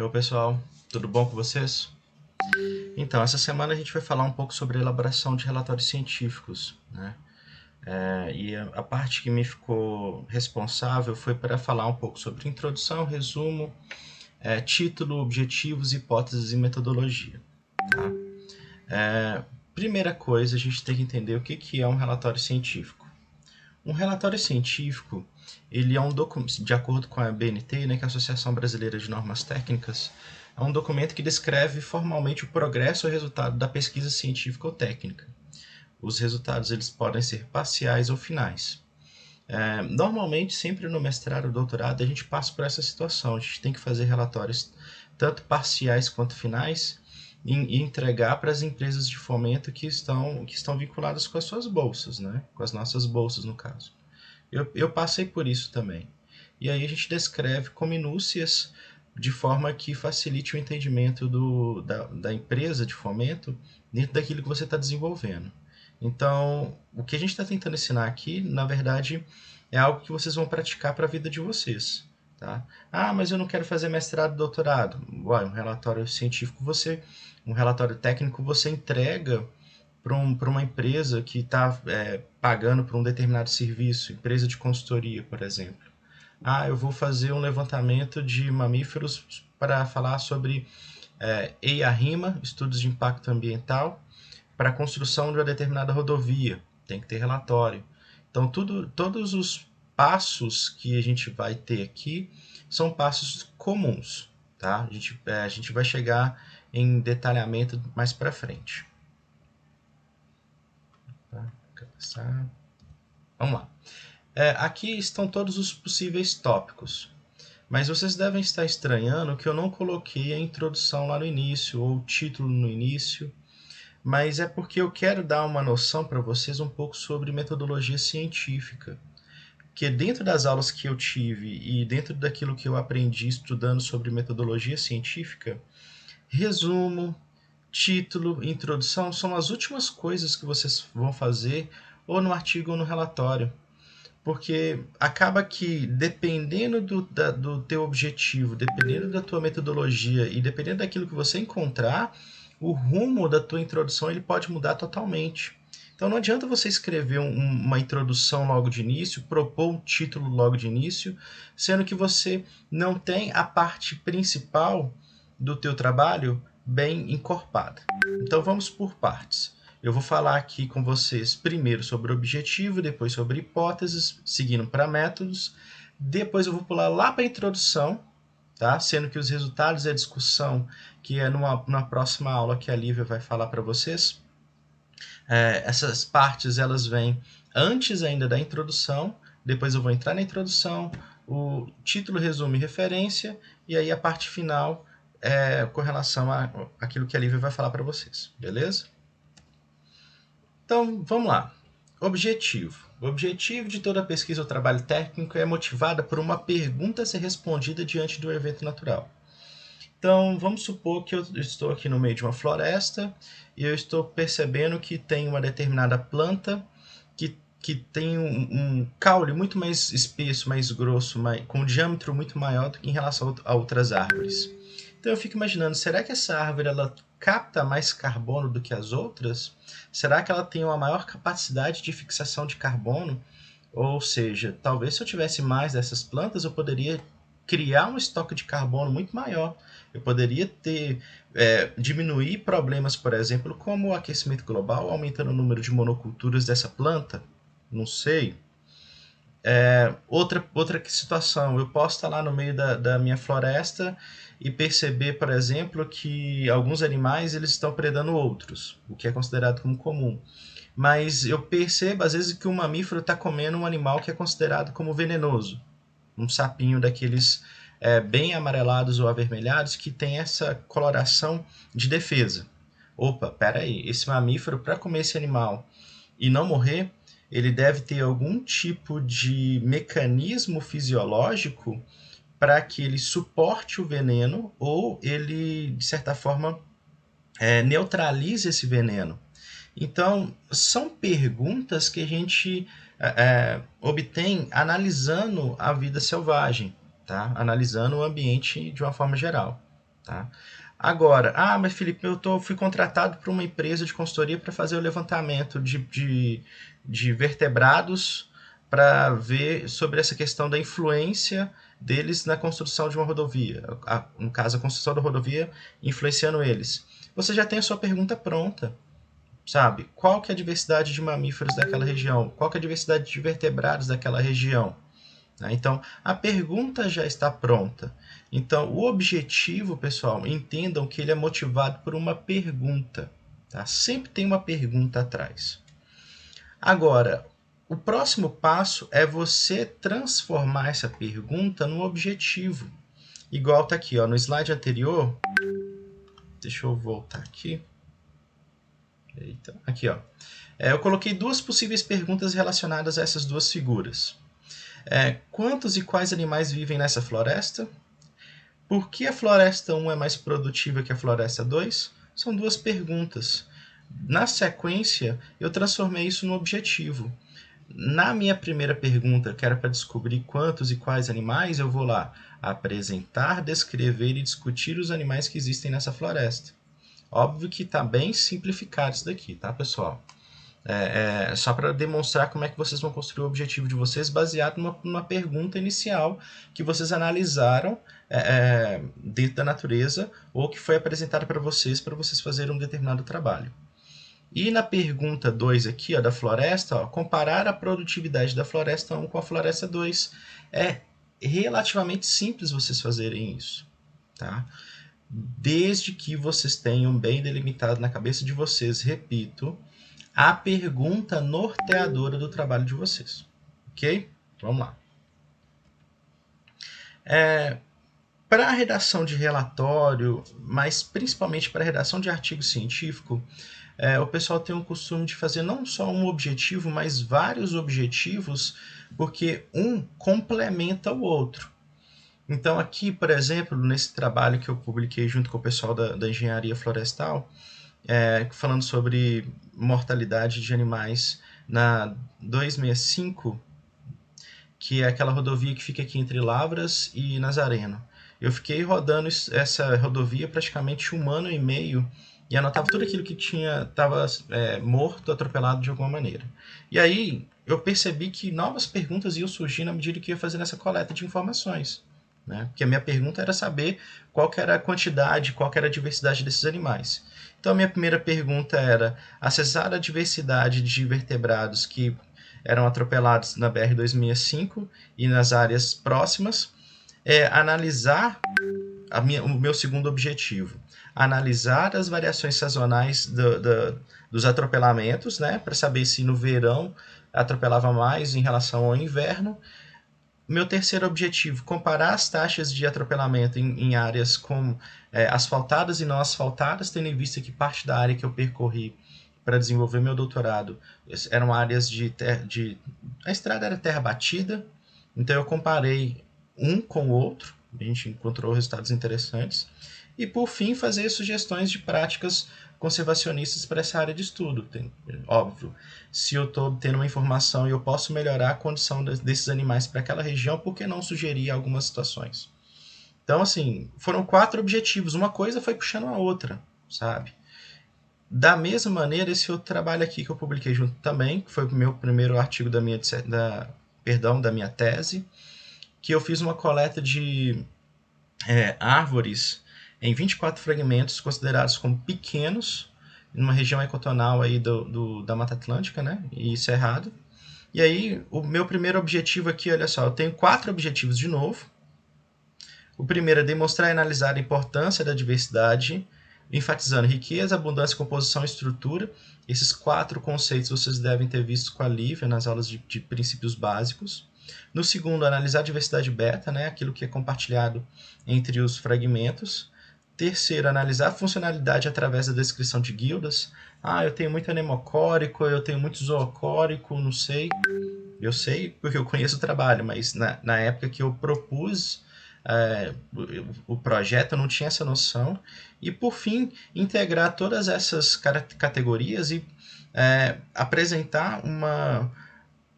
E aí, pessoal, tudo bom com vocês? Então, essa semana a gente vai falar um pouco sobre a elaboração de relatórios científicos, né? E a parte que me ficou responsável foi para falar um pouco sobre introdução, resumo, título, objetivos, hipóteses e metodologia. Tá? Primeira coisa, a gente tem que entender o que é um relatório científico. Um relatório científico, ele é um documento, de acordo com a BNT, né, que é a Associação Brasileira de Normas Técnicas, é um documento que descreve formalmente o progresso ou resultado da pesquisa científica ou técnica. Os resultados eles podem ser parciais ou finais. Normalmente, sempre no mestrado ou doutorado, a gente passa por essa situação. A gente tem que fazer relatórios tanto parciais quanto finais e entregar para as empresas de fomento que estão vinculadas com as suas bolsas, né? Com as nossas bolsas, no caso. Eu passei por isso também. E aí a gente descreve com minúcias de forma que facilite o entendimento da empresa de fomento dentro daquilo que você está desenvolvendo. Então, o que a gente está tentando ensinar aqui, na verdade, é algo que vocês vão praticar para a vida de vocês. Tá? Ah, mas eu não quero fazer mestrado, doutorado. Uai, um relatório técnico você entrega para uma empresa que está pagando por um determinado serviço, empresa de consultoria, por exemplo. Ah, eu vou fazer um levantamento de mamíferos para falar sobre EIA-RIMA, estudos de impacto ambiental, para a construção de uma determinada rodovia. Tem que ter relatório. Então, todos os passos que a gente vai ter aqui são passos comuns. Tá? A gente vai chegar em detalhamento mais para frente. Tá? Vamos lá. Aqui estão todos os possíveis tópicos, mas vocês devem estar estranhando que eu não coloquei a introdução lá no início ou o título no início, mas é porque eu quero dar uma noção para vocês um pouco sobre metodologia científica, que dentro das aulas que eu tive e dentro daquilo que eu aprendi estudando sobre metodologia científica, resumo, título, introdução são as últimas coisas que vocês vão fazer ou no artigo ou no relatório. Porque acaba que, dependendo do teu objetivo, dependendo da tua metodologia e dependendo daquilo que você encontrar, o rumo da tua introdução ele pode mudar totalmente. Então não adianta você escrever uma introdução logo de início, propor um título logo de início, sendo que você não tem a parte principal do teu trabalho bem encorpada. Então vamos por partes. Eu vou falar aqui com vocês primeiro sobre o objetivo, depois sobre hipóteses, seguindo para métodos. Depois eu vou pular lá para a introdução, tá? Sendo que os resultados e a discussão, que é numa próxima aula que a Lívia vai falar para vocês. Essas partes elas vêm antes ainda da introdução, depois eu vou entrar na introdução, o título, resumo e referência, e aí a parte final com relação àquilo que a Lívia vai falar para vocês, beleza? Então, vamos lá. Objetivo. O objetivo de toda pesquisa ou trabalho técnico é motivada por uma pergunta a ser respondida diante do evento natural. Então, vamos supor que eu estou aqui no meio de uma floresta e eu estou percebendo que tem uma determinada planta que tem um caule muito mais espesso, mais grosso, com um diâmetro muito maior do que em relação a outras árvores. Então eu fico imaginando, será que essa árvore ela capta mais carbono do que as outras? Será que ela tem uma maior capacidade de fixação de carbono? Ou seja, talvez se eu tivesse mais dessas plantas, eu poderia criar um estoque de carbono muito maior. Eu poderia diminuir problemas, por exemplo, como o aquecimento global, aumentando o número de monoculturas dessa planta. Não sei. Outra situação, eu posso estar lá no meio da minha floresta e perceber, por exemplo, que alguns animais eles estão predando outros, o que é considerado como comum. Mas eu percebo, às vezes, que um mamífero está comendo um animal que é considerado como venenoso. Um sapinho daqueles bem amarelados ou avermelhados que tem essa coloração de defesa. Opa, peraí, esse mamífero, para comer esse animal e não morrer, ele deve ter algum tipo de mecanismo fisiológico para que ele suporte o veneno ou ele, de certa forma, neutralize esse veneno. Então, são perguntas que a gente obtém analisando a vida selvagem, tá? Analisando o ambiente de uma forma geral. Tá? Agora, mas Felipe, fui contratado por uma empresa de consultoria para fazer o levantamento de vertebrados para ver sobre essa questão da influência deles na construção de uma rodovia. No caso, a construção da rodovia influenciando eles. Você já tem a sua pergunta pronta, sabe? Qual que é a diversidade de mamíferos daquela região? Qual que é a diversidade de vertebrados daquela região? Então, a pergunta já está pronta. Então, o objetivo, pessoal, entendam que ele é motivado por uma pergunta. Tá? Sempre tem uma pergunta atrás. Agora, o próximo passo é você transformar essa pergunta no objetivo. Igual está aqui, ó, no slide anterior. Deixa eu voltar aqui. Eita, aqui, ó. Eu coloquei duas possíveis perguntas relacionadas a essas duas figuras. Quantos e quais animais vivem nessa floresta? Por que a floresta 1 é mais produtiva que a floresta 2? São duas perguntas. Na sequência, eu transformei isso no objetivo. Na minha primeira pergunta, que era para descobrir quantos e quais animais, eu vou lá apresentar, descrever e discutir os animais que existem nessa floresta. Óbvio que está bem simplificado isso daqui, tá, pessoal? Só para demonstrar como é que vocês vão construir o objetivo de vocês baseado numa pergunta inicial que vocês analisaram dentro da natureza ou que foi apresentada para vocês fazerem um determinado trabalho. E na pergunta 2 aqui, ó, da floresta, ó, comparar a produtividade da floresta 1 com a floresta 2. É relativamente simples vocês fazerem isso, tá? Desde que vocês tenham bem delimitado na cabeça de vocês, repito, a pergunta norteadora do trabalho de vocês. Ok? Vamos lá. Para a redação de relatório, mas principalmente para a redação de artigo científico, o pessoal tem o costume de fazer não só um objetivo, mas vários objetivos, porque um complementa o outro. Então aqui, por exemplo, nesse trabalho que eu publiquei junto com o pessoal da engenharia florestal, falando sobre mortalidade de animais na 265, que é aquela rodovia que fica aqui entre Lavras e Nazareno. Eu fiquei rodando essa rodovia praticamente 1 ano e meio e anotava tudo aquilo que estava morto, atropelado de alguma maneira. E aí eu percebi que novas perguntas iam surgir na medida que eu ia fazendo essa coleta de informações. Né? Porque a minha pergunta era saber qual que era a quantidade, qual que era a diversidade desses animais. Então a minha primeira pergunta era acessar a diversidade de vertebrados que eram atropelados na BR-265 e nas áreas próximas. Analisar o meu segundo objetivo, analisar as variações sazonais dos atropelamentos, né, para saber se no verão atropelava mais em relação ao inverno. Meu terceiro objetivo, comparar as taxas de atropelamento em áreas asfaltadas e não asfaltadas, tendo em vista que parte da área que eu percorri para desenvolver meu doutorado eram áreas a estrada era terra batida, então eu comparei um com o outro, a gente encontrou resultados interessantes. E, por fim, fazer sugestões de práticas conservacionistas para essa área de estudo. Óbvio, se eu estou obtendo uma informação e eu posso melhorar a condição desses animais para aquela região, por que não sugerir algumas situações? Então, assim, foram 4 objetivos. Uma coisa foi puxando a outra, sabe? Da mesma maneira, esse outro trabalho aqui que eu publiquei junto também, que foi o meu primeiro artigo da minha tese, que eu fiz uma coleta de árvores em 24 fragmentos considerados como pequenos, numa região ecotonal aí da Mata Atlântica, né, e Cerrado. E aí, o meu primeiro objetivo aqui, olha só, eu tenho 4 objetivos de novo. O primeiro é demonstrar e analisar a importância da diversidade, enfatizando riqueza, abundância, composição e estrutura. Esses 4 conceitos vocês devem ter visto com a Lívia nas aulas de princípios básicos. No segundo, analisar a diversidade beta, né, aquilo que é compartilhado entre os fragmentos. Terceiro, analisar a funcionalidade através da descrição de guildas. Eu tenho muito anemocórico, eu tenho muito zoocórico, não sei. Eu sei porque eu conheço o trabalho, mas na época que eu propus o projeto eu não tinha essa noção. E, por fim, integrar todas essas categorias e apresentar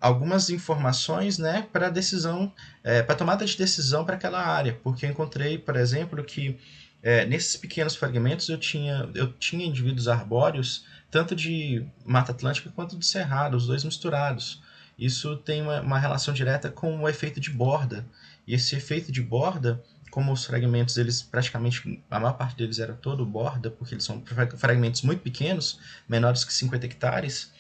algumas informações, né, para decisão, para tomada de decisão para aquela área, porque eu encontrei, por exemplo, que Nesses pequenos fragmentos eu tinha indivíduos arbóreos, tanto de Mata Atlântica quanto de Cerrado, os dois misturados. Isso tem uma relação direta com o efeito de borda. E esse efeito de borda, como os fragmentos, eles praticamente, a maior parte deles era todo borda, porque eles são fragmentos muito pequenos, menores que 50 hectares,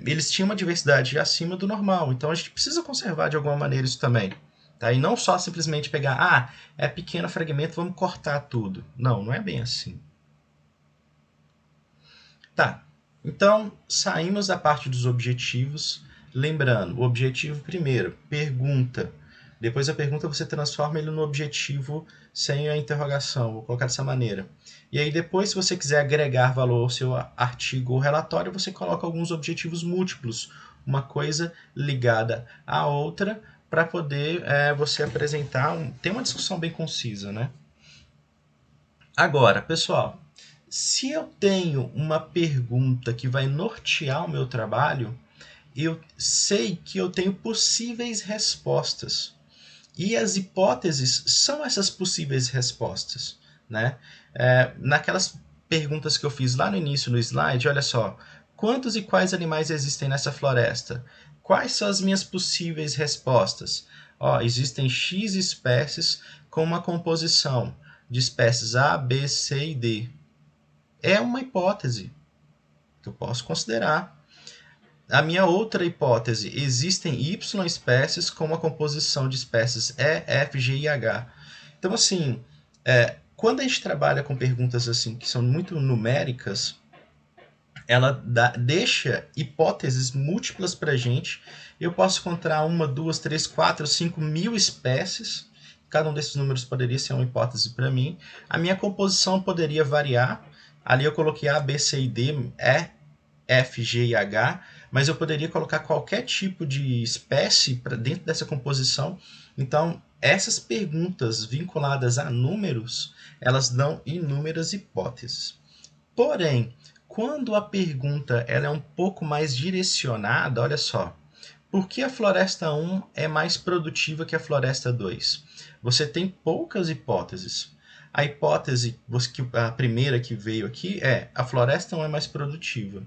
eles tinham uma diversidade acima do normal. Então a gente precisa conservar de alguma maneira isso também. Tá? E não só simplesmente pegar, é pequeno fragmento, vamos cortar tudo. Não, não é bem assim. Tá, então saímos da parte dos objetivos. Lembrando, o objetivo primeiro, pergunta. Depois a pergunta você transforma ele no objetivo sem a interrogação, vou colocar dessa maneira. E aí depois, se você quiser agregar valor ao seu artigo ou relatório, você coloca alguns objetivos múltiplos, uma coisa ligada à outra, para poder você apresentar, ter uma discussão bem concisa, né? Agora, pessoal, se eu tenho uma pergunta que vai nortear o meu trabalho, eu sei que eu tenho possíveis respostas. E as hipóteses são essas possíveis respostas, né? Naquelas perguntas que eu fiz lá no início no slide, olha só, quantos e quais animais existem nessa floresta? Quais são as minhas possíveis respostas? Existem X espécies com uma composição de espécies A, B, C e D. É uma hipótese que eu posso considerar. A minha outra hipótese, existem Y espécies com uma composição de espécies E, F, G e H. Então, assim, quando a gente trabalha com perguntas assim que são muito numéricas, ela deixa hipóteses múltiplas para a gente. Eu posso encontrar 1, 2, 3, 4, 5 mil espécies. Cada um desses números poderia ser uma hipótese para mim. A minha composição poderia variar. Ali eu coloquei A, B, C e D, E, F, G e H, mas eu poderia colocar qualquer tipo de espécie para dentro dessa composição. Então, essas perguntas vinculadas a números, elas dão inúmeras hipóteses. Porém, quando a pergunta ela é um pouco mais direcionada, olha só, por que a floresta 1 é mais produtiva que a floresta 2? Você tem poucas hipóteses. A hipótese, a primeira que veio aqui é a floresta 1 é mais produtiva.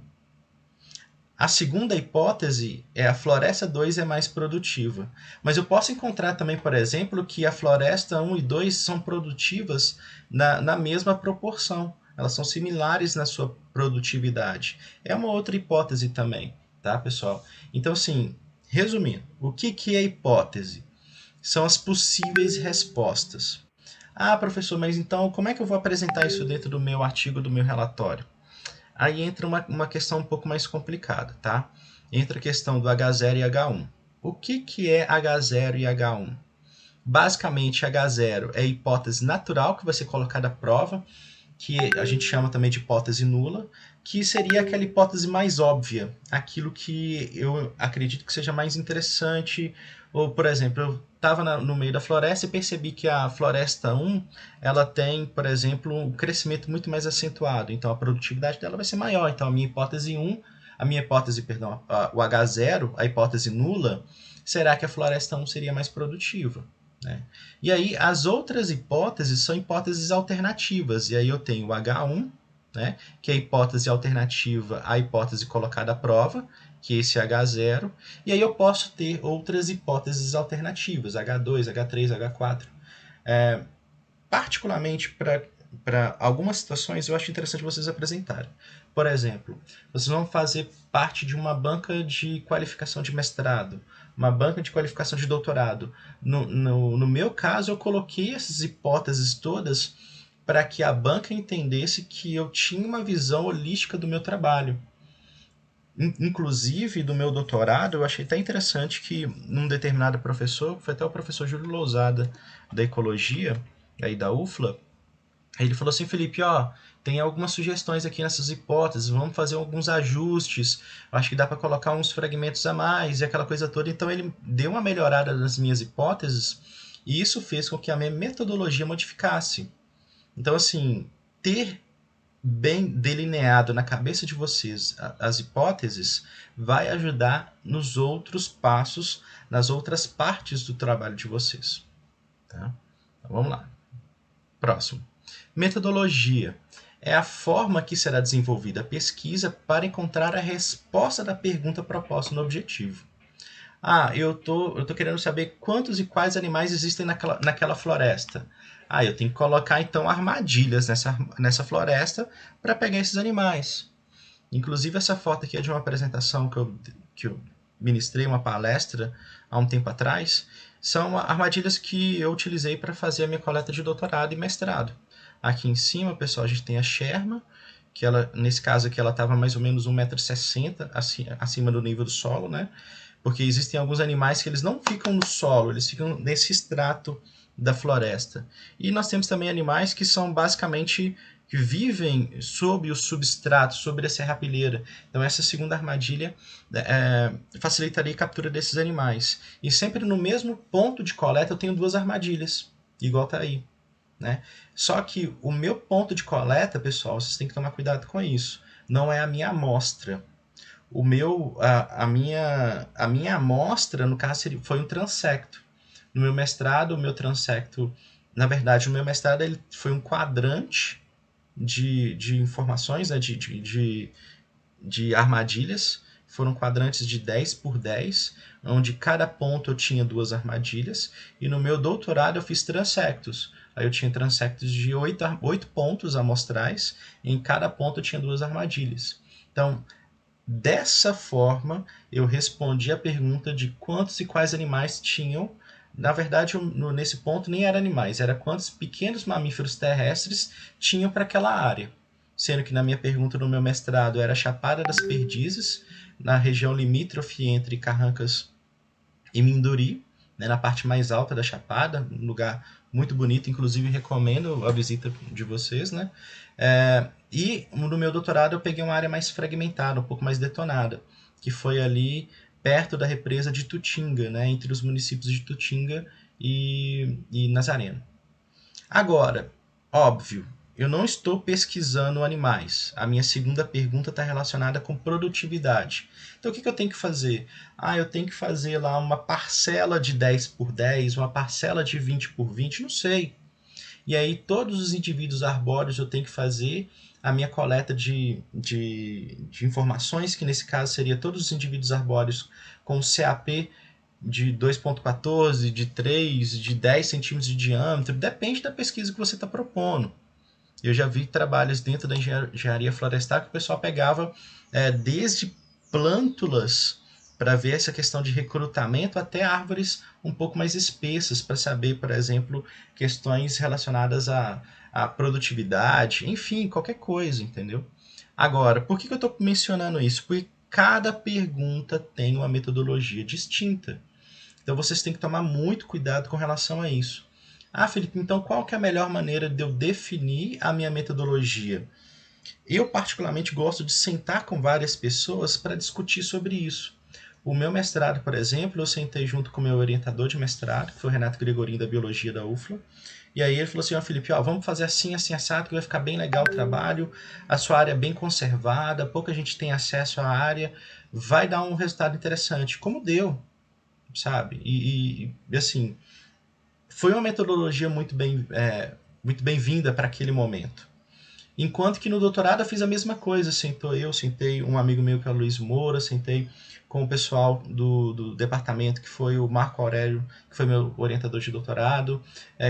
A segunda hipótese é a floresta 2 é mais produtiva. Mas eu posso encontrar também, por exemplo, que a floresta 1 e 2 são produtivas na mesma proporção. Elas são similares na sua produtividade. É uma outra hipótese também, tá, pessoal? Então, assim, resumindo, o que é hipótese? São as possíveis respostas. Ah, professor, mas então como é que eu vou apresentar isso dentro do meu artigo, do meu relatório? Aí entra uma questão um pouco mais complicada, tá? Entra a questão do H0 e H1. O que é H0 e H1? Basicamente, H0 é a hipótese natural que vai ser colocada à prova, que a gente chama também de hipótese nula, que seria aquela hipótese mais óbvia, aquilo que eu acredito que seja mais interessante. Ou, por exemplo, eu estava no meio da floresta e percebi que a floresta 1 ela tem, por exemplo, um crescimento muito mais acentuado, então a produtividade dela vai ser maior. Então a minha hipótese 1, o H0, a hipótese nula, será que a floresta 1 seria mais produtiva. Né? E aí as outras hipóteses são hipóteses alternativas, e aí eu tenho o H1, né, que é a hipótese alternativa à hipótese colocada à prova, que é esse H0, e aí eu posso ter outras hipóteses alternativas, H2, H3, H4. Particularmente para algumas situações, eu acho interessante vocês apresentarem. Por exemplo, vocês vão fazer parte de uma banca de qualificação de mestrado, uma banca de qualificação de doutorado. No meu caso, eu coloquei essas hipóteses todas para que a banca entendesse que eu tinha uma visão holística do meu trabalho. Inclusive, do meu doutorado, eu achei até interessante que um determinado professor, foi até o professor Júlio Lousada, da Ecologia, aí da UFLA, ele falou assim, Felipe, tem algumas sugestões aqui nessas hipóteses, vamos fazer alguns ajustes, acho que dá para colocar uns fragmentos a mais e aquela coisa toda. Então ele deu uma melhorada nas minhas hipóteses e isso fez com que a minha metodologia modificasse. Então, assim, ter bem delineado na cabeça de vocês as hipóteses vai ajudar nos outros passos, nas outras partes do trabalho de vocês. Tá? Então, vamos lá. Próximo. Metodologia é a forma que será desenvolvida a pesquisa para encontrar a resposta da pergunta proposta no objetivo. Eu tô querendo saber quantos e quais animais existem naquela floresta. Eu tenho que colocar então armadilhas nessa floresta para pegar esses animais. Inclusive, essa foto aqui é de uma apresentação que eu ministrei, uma palestra há um tempo atrás. São armadilhas que eu utilizei para fazer a minha coleta de doutorado e mestrado. Aqui em cima, pessoal, a gente tem a Sherma, que ela, nesse caso aqui, ela estava mais ou menos 1,60 m acima do nível do solo, né? Porque existem alguns animais que eles não ficam no solo, eles ficam nesse extrato da floresta. E nós temos também animais que são basicamente que vivem sob o substrato, sobre a serrapilheira. Então essa segunda armadilha facilitaria a captura desses animais. E sempre no mesmo ponto de coleta eu tenho duas armadilhas, igual tá aí. Né? Só que o meu ponto de coleta, pessoal, vocês têm que tomar cuidado com isso. Não é a minha amostra. A minha amostra, no caso, foi um transecto. No meu mestrado, o meu transecto, na verdade, o meu mestrado ele foi um quadrante de informações, né, de armadilhas. Foram quadrantes de 10 por 10, onde cada ponto eu tinha duas armadilhas. E no meu doutorado eu fiz transectos. Aí eu tinha transectos de 8 pontos amostrais, e em cada ponto eu tinha duas armadilhas. Então, dessa forma, eu respondi a pergunta de quantos e quais animais tinham. Na verdade, nesse ponto nem eram animais, era quantos pequenos mamíferos terrestres tinham para aquela área. Sendo que na minha pergunta no meu mestrado era Chapada das Perdizes, na região limítrofe entre Carrancas e Minduri, né, na parte mais alta da Chapada, um lugar muito bonito, inclusive recomendo a visita de vocês, né? E no meu doutorado eu peguei uma área mais fragmentada, um pouco mais detonada, que foi ali perto da represa de Tutinga, né, entre os municípios de Tutinga e Nazareno. Agora, óbvio, eu não estou pesquisando animais. A minha segunda pergunta está relacionada com produtividade. Então, o que eu tenho que fazer? Eu tenho que fazer lá uma parcela de 10 por 10, uma parcela de 20 por 20, não sei. E aí, todos os indivíduos arbóreos eu tenho que fazer a minha coleta de informações, que nesse caso seria todos os indivíduos arbóreos com CAP de 2,14, de 3, de 10 centímetros de diâmetro, depende da pesquisa que você está propondo. Eu já vi trabalhos dentro da engenharia florestal que o pessoal pegava desde plântulas para ver essa questão de recrutamento até árvores um pouco mais espessas para saber, por exemplo, questões relacionadas à produtividade, enfim, qualquer coisa, entendeu? Agora, por que eu estou mencionando isso? Porque cada pergunta tem uma metodologia distinta. Então vocês têm que tomar muito cuidado com relação a isso. Felipe, então qual que é a melhor maneira de eu definir a minha metodologia? Eu particularmente gosto de sentar com várias pessoas para discutir sobre isso. O meu mestrado, por exemplo, eu sentei junto com o meu orientador de mestrado, que foi o Renato Gregorin, da Biologia da UFLA, e aí ele falou assim, Felipe, vamos fazer assim, assim, assado, que vai ficar bem legal o trabalho, a sua área é bem conservada, pouca gente tem acesso à área, vai dar um resultado interessante. Como deu, sabe? E assim, foi uma metodologia muito bem-vinda para aquele momento. Enquanto que no doutorado eu fiz a mesma coisa, sentei um amigo meu que é o Luiz Moura, sentei com o pessoal do departamento, que foi o Marco Aurélio, que foi meu orientador de doutorado,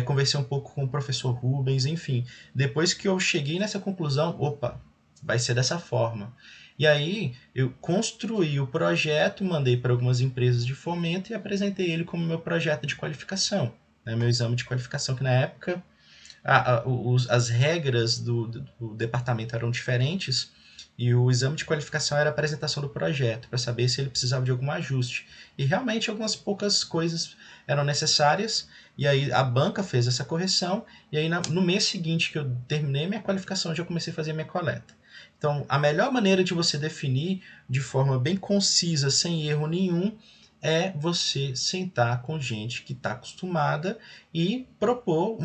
conversei um pouco com o professor Rubens, enfim. Depois que eu cheguei nessa conclusão, vai ser dessa forma. E aí eu construí o projeto, mandei para algumas empresas de fomento e apresentei ele como meu projeto de qualificação, né, meu exame de qualificação, que na época as regras do departamento eram diferentes e o exame de qualificação era a apresentação do projeto para saber se ele precisava de algum ajuste. E realmente algumas poucas coisas eram necessárias, e aí a banca fez essa correção, e aí no mês seguinte que eu terminei minha qualificação, já comecei a fazer minha coleta. Então, a melhor maneira de você definir de forma bem concisa, sem erro nenhum, é você sentar com gente que está acostumada e propor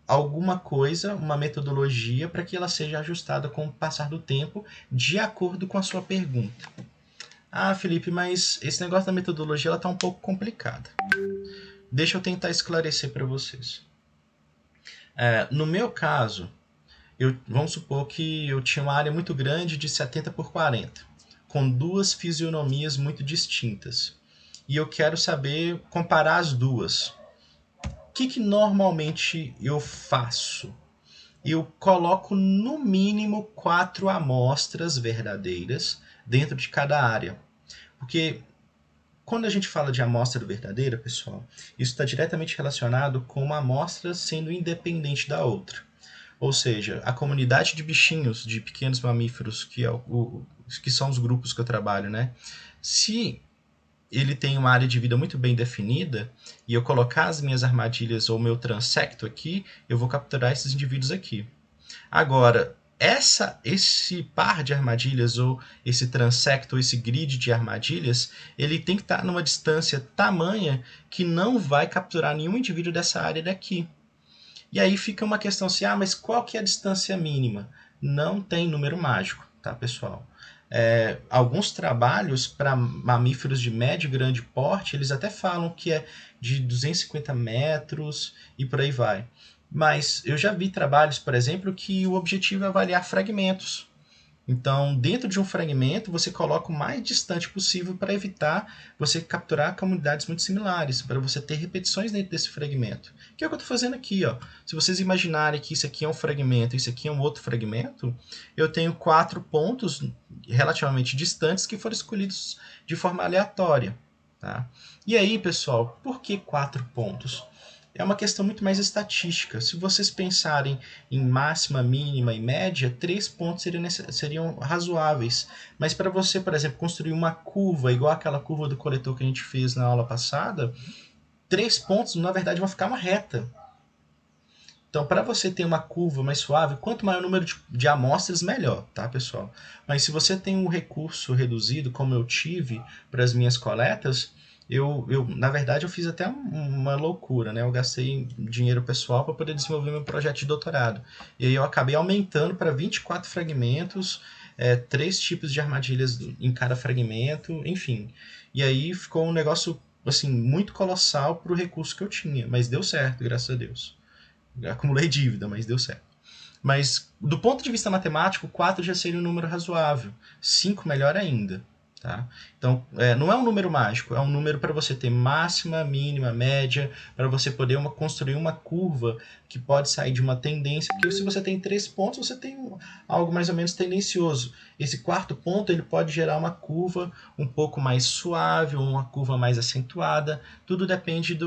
alguma coisa, uma metodologia para que ela seja ajustada com o passar do tempo de acordo com a sua pergunta. Felipe, mas esse negócio da metodologia está um pouco complicada. Deixa eu tentar esclarecer para vocês. No meu caso, vamos supor que eu tinha uma área muito grande de 70 por 40, com duas fisionomias muito distintas. E eu quero saber comparar as duas. O que normalmente eu faço? Eu coloco no mínimo 4 amostras verdadeiras dentro de cada área. Porque quando a gente fala de amostra verdadeira, pessoal, isso está diretamente relacionado com uma amostra sendo independente da outra. Ou seja, a comunidade de bichinhos, de pequenos mamíferos, que são os grupos que eu trabalho, né? Se ele tem uma área de vida muito bem definida, e eu colocar as minhas armadilhas ou meu transecto aqui, eu vou capturar esses indivíduos aqui. Agora, esse par de armadilhas, ou esse transecto, ou esse grid de armadilhas, ele tem que estar numa distância tamanha que não vai capturar nenhum indivíduo dessa área daqui. E aí fica uma questão assim, mas qual que é a distância mínima? Não tem número mágico, tá, pessoal? Alguns trabalhos para mamíferos de médio e grande porte, eles até falam que é de 250 metros e por aí vai. Mas eu já vi trabalhos, por exemplo, que o objetivo é avaliar fragmentos. Então, dentro de um fragmento, você coloca o mais distante possível para evitar você capturar comunidades muito similares, para você ter repetições dentro desse fragmento. Que é o que eu estou fazendo aqui. Ó. Se vocês imaginarem que isso aqui é um fragmento e isso aqui é um outro fragmento, eu tenho 4 pontos relativamente distantes que foram escolhidos de forma aleatória. Tá? E aí, pessoal, por que 4 pontos? É uma questão muito mais estatística. Se vocês pensarem em máxima, mínima e média, 3 pontos seriam razoáveis. Mas para você, por exemplo, construir uma curva igual aquela curva do coletor que a gente fez na aula passada, 3 pontos, na verdade, vão ficar uma reta. Então, para você ter uma curva mais suave, quanto maior o número de amostras, melhor, tá, pessoal? Mas se você tem um recurso reduzido, como eu tive para as minhas coletas, na verdade, eu fiz até uma loucura, né? Eu gastei dinheiro pessoal para poder desenvolver meu projeto de doutorado. E aí eu acabei aumentando para 24 fragmentos, 3 tipos de armadilhas em cada fragmento, enfim. E aí ficou um negócio, assim, muito colossal para o recurso que eu tinha. Mas deu certo, graças a Deus. Acumulei dívida, mas deu certo. Mas, do ponto de vista matemático, 4 já seria um número razoável. 5 melhor ainda. Tá? Então, não é um número mágico, é um número para você ter máxima, mínima, média, para você poder construir uma curva que pode sair de uma tendência, porque se você tem 3 pontos, você tem algo mais ou menos tendencioso. Esse quarto ponto ele pode gerar uma curva um pouco mais suave, ou uma curva mais acentuada, tudo depende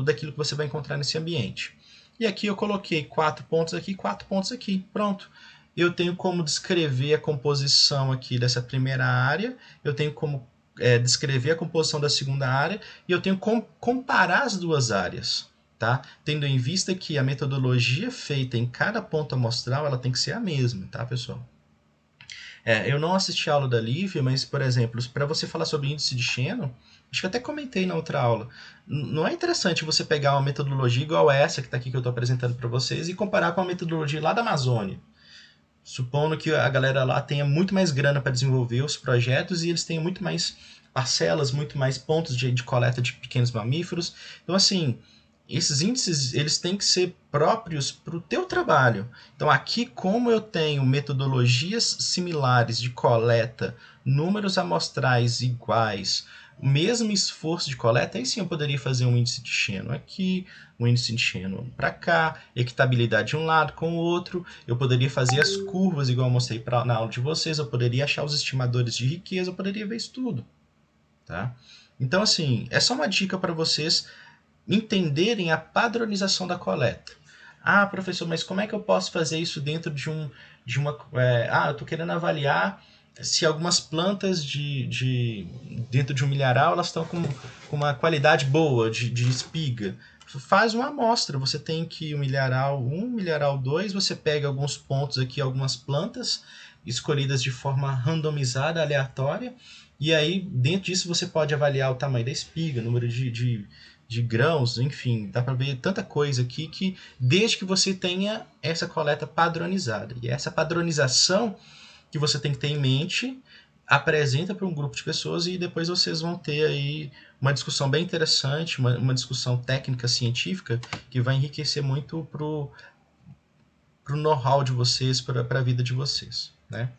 daquilo que você vai encontrar nesse ambiente. E aqui eu coloquei 4 pontos aqui, 4 pontos aqui, pronto. Eu tenho como descrever a composição aqui dessa primeira área, eu tenho como descrever a composição da segunda área, e eu tenho como comparar as duas áreas, tá? Tendo em vista que a metodologia feita em cada ponto amostral, ela tem que ser a mesma, tá, pessoal? Eu não assisti a aula da Lívia, mas, por exemplo, para você falar sobre índice de Shannon, acho que até comentei na outra aula, não é interessante você pegar uma metodologia igual essa que está aqui que eu estou apresentando para vocês e comparar com a metodologia lá da Amazônia. Supondo que a galera lá tenha muito mais grana para desenvolver os projetos e eles tenham muito mais parcelas, muito mais pontos de coleta de pequenos mamíferos. Então, assim, esses índices eles têm que ser próprios para o teu trabalho. Então, aqui, como eu tenho metodologias similares de coleta, números amostrais iguais, o mesmo esforço de coleta, aí sim eu poderia fazer um índice de Shannon aqui, um índice de Shannon para cá, equitabilidade de um lado com o outro, eu poderia fazer as curvas igual eu mostrei na aula de vocês, eu poderia achar os estimadores de riqueza, eu poderia ver isso tudo. Tá? Então, assim, é só uma dica para vocês entenderem a padronização da coleta. Ah, professor, mas como é que eu posso fazer isso dentro de uma... eu estou querendo avaliar se algumas plantas dentro de um milharal elas estão com uma qualidade boa de espiga. Faz uma amostra, você tem que o milharal 1, milharal 2, você pega alguns pontos aqui, algumas plantas escolhidas de forma randomizada, aleatória, e aí dentro disso você pode avaliar o tamanho da espiga, número de grãos, enfim, dá para ver tanta coisa aqui que desde que você tenha essa coleta padronizada. E essa padronização que você tem que ter em mente, apresenta para um grupo de pessoas e depois vocês vão ter aí uma discussão bem interessante, uma discussão técnica científica que vai enriquecer muito o know-how de vocês, para a vida de vocês, né?